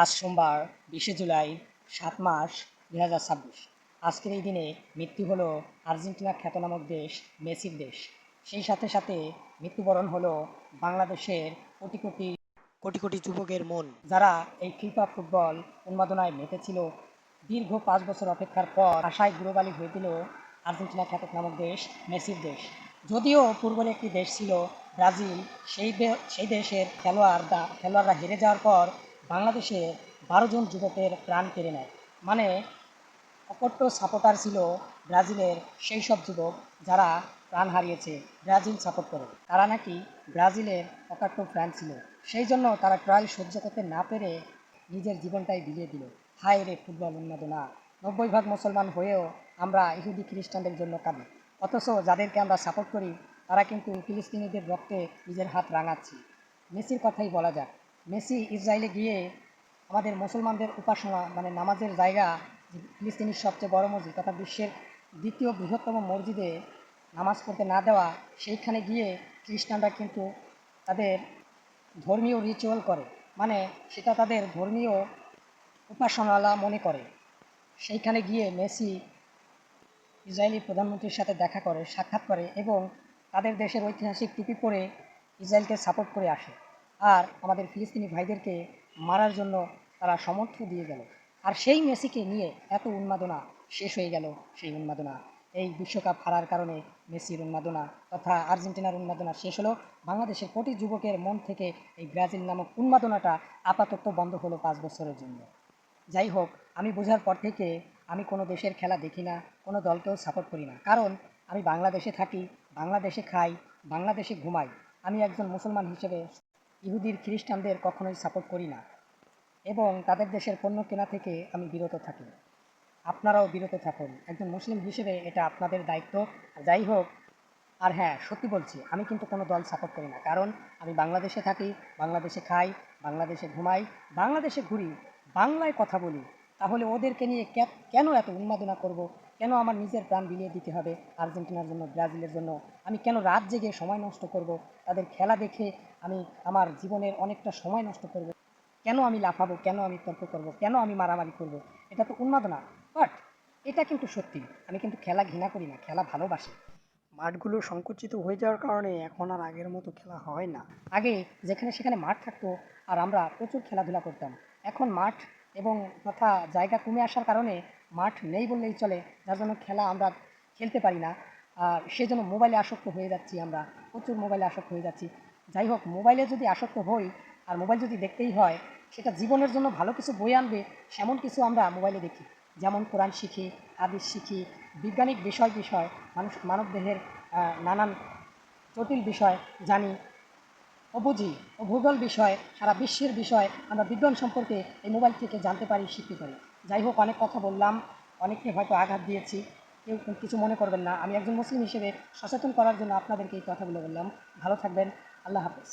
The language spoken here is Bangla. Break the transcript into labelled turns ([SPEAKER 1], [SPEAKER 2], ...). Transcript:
[SPEAKER 1] আজ সোমবার 20শে জুলাই, ৭ মাস 2026। আজকের এই দিনে মৃত্যু হলো আর্জেন্টিনার খ্যাতনামক দেশ মেসির দেশ। সেই সাথে সাথে মৃত্যুবরণ হলো বাংলাদেশের কোটি কোটি কোটি কোটি যুবকের মন, যারা এই ফিফা ফুটবল উন্মাদনায় মেতেছিল। দীর্ঘ 5 বছর অপেক্ষার পর আশায় গুরুবালি হয়ে দিল আর্জেন্টিনা খ্যাতনামক দেশ মেসির দেশ। যদিও পূর্বের একটি দেশ ছিল ব্রাজিল, সেই দেশের খেলোয়াড়রা হেরে যাওয়ার পর বাংলাদেশে 12 জন যুবকের প্রাণ কেড়ে নেয়। মানে অকট্ট সাপোর্টার ছিল ব্রাজিলের সেই সব যুবক যারা প্রাণ হারিয়েছে ব্রাজিল সাপোর্ট করে। তারা নাকি ব্রাজিলের অকাট্য ফ্যান ছিল, সেই জন্য তারা ট্রায়াল সহ্য করতে না পেরে নিজের জীবনটাই বিলিয়ে দিল। হায় রে ফুটবল উন্মাদনা! 90% মুসলমান হয়েও আমরা ইহুদি খ্রিস্টানদের জন্য কাঁদি, অথচ যাদেরকে আমরা সাপোর্ট করি তারা কিন্তু ফিলিস্তিনিদের রক্তে নিজের হাত রাঙাচ্ছে। মেসির কথাই বলা যাক। মেসি ইসরায়েলে গিয়ে আমাদের মুসলমানদের উপাসনা মানে নামাজের জায়গা, ফিলিস্তিনির সবচেয়ে বড় মসজিদ তথা বিশ্বের দ্বিতীয় বৃহত্তম মসজিদে নামাজ পড়তে না দেওয়া, সেইখানে গিয়ে খ্রিস্টানরা কিন্তু তাদের ধর্মীয় রিচুয়াল করে, মানে সেটা তাদের ধর্মীয় উপাসনালা মনে করে। সেইখানে গিয়ে মেসি ইসরায়েলি প্রধানমন্ত্রীর সাথে দেখা করে, সাক্ষাৎ করে এবং তাদের দেশের ঐতিহাসিক টুপি পরে ইসরায়েলকে সাপোর্ট করে আসে। আর আমাদের ফিলিস্তিনি ভাইদেরকে মারার জন্য তারা সমর্থন দিয়ে গেল। আর সেই মেসিকে নিয়ে এত উন্মাদনা শেষ হয়ে গেল। সেই উন্মাদনা এই বিশ্বকাপ হারার কারণে মেসির উন্মাদনা তথা আর্জেন্টিনার উন্মাদনা শেষ হলো। বাংলাদেশের কোটি যুবকের মন থেকে এই ব্রাজিল নামক উন্মাদনাটা আপাতত বন্ধ হলো 5 বছরের জন্য। যাই হোক, আমি বোঝার পর থেকে আমি কোনো দেশের খেলা দেখি না, কোনো দলকেও সাপোর্ট করি না। কারণ আমি বাংলাদেশে থাকি, বাংলাদেশে খাই, বাংলাদেশে ঘুমাই। আমি একজন মুসলমান হিসেবে ইহুদির খ্রিস্টানদের কখনোই সাপোর্ট করি না এবং তাদের দেশের পণ্য কেনা থেকে আমি বিরত থাকি। আপনারাও বিরত থাকুন, একজন মুসলিম হিসেবে এটা আপনাদের দায়িত্ব। যাই হোক, আর হ্যাঁ, সত্যি বলছি, আমি কিন্তু কোনো দল সাপোর্ট করি না। কারণ আমি বাংলাদেশে থাকি, বাংলাদেশে খাই, বাংলাদেশে ঘুমাই, বাংলাদেশে ঘুরি, বাংলায় কথা বলি। তাহলে ওদেরকে নিয়ে কেন এত উন্মাদনা করব? কেন আমার নিজের প্রাণ বিলিয়ে দিতে হবে আর্জেন্টিনার জন্য, ব্রাজিলের জন্য? আমি কেন রাত জেগে সময় নষ্ট করব? তাদের খেলা দেখে আমি আমার জীবনের অনেকটা সময় নষ্ট করব? কেন আমি লাফাবো? কেন আমি তর্ক করব? কেন আমি মারামারি করব? এটা তো উন্মাদনা। বাট এটা কিন্তু সত্যি, আমি কিন্তু খেলা ঘৃণা করি না, খেলা ভালোবাসি। মাঠগুলো সংকুচিত হয়ে যাওয়ার কারণে এখন আর আগের মতো খেলা হয় না। আগে যেখানে সেখানে মাঠ থাকতো আর আমরা প্রচুর খেলাধুলা করতাম। এখন মাঠ এবং তথা জায়গা কমে আসার কারণে মাঠ নেই বললেই চলে, যার জন্য খেলা আমরা খেলতে পারি না। আর সেজন্য মোবাইলে আসক্ত হয়ে যাচ্ছি, আমরা প্রচুর মোবাইলে আসক্ত হয়ে যাচ্ছি। যাই হোক, মোবাইলে যদি আসক্ত হই আর মোবাইল যদি দেখতেই হয়, সেটা জীবনের জন্য ভালো কিছু বই আনবে সেমন কিছু আমরা মোবাইলে দেখি। যেমন কোরআন শিখি, হাদিস শিখি, বৈজ্ঞানিক বিষয় মানবদেহের নানান জটিল বিষয় জানি ও বুঝি, ও ভূগোল বিষয়, সারা বিশ্বের বিষয় আমরা বিজ্ঞান সম্পর্কে এই মোবাইল থেকে জানতে পারি, শিখতে পারি। যাই হোক, অনেক কথা বললাম, অনেককে হয়তো আঘাত দিয়েছি, কেউ কিছু মনে করবেন না। আমি একজন মুসলিম হিসেবে সচেতন করার জন্য আপনাদেরকে এই কথাগুলো বললাম। ভালো থাকবেন। আল্লাহ হাফেজ।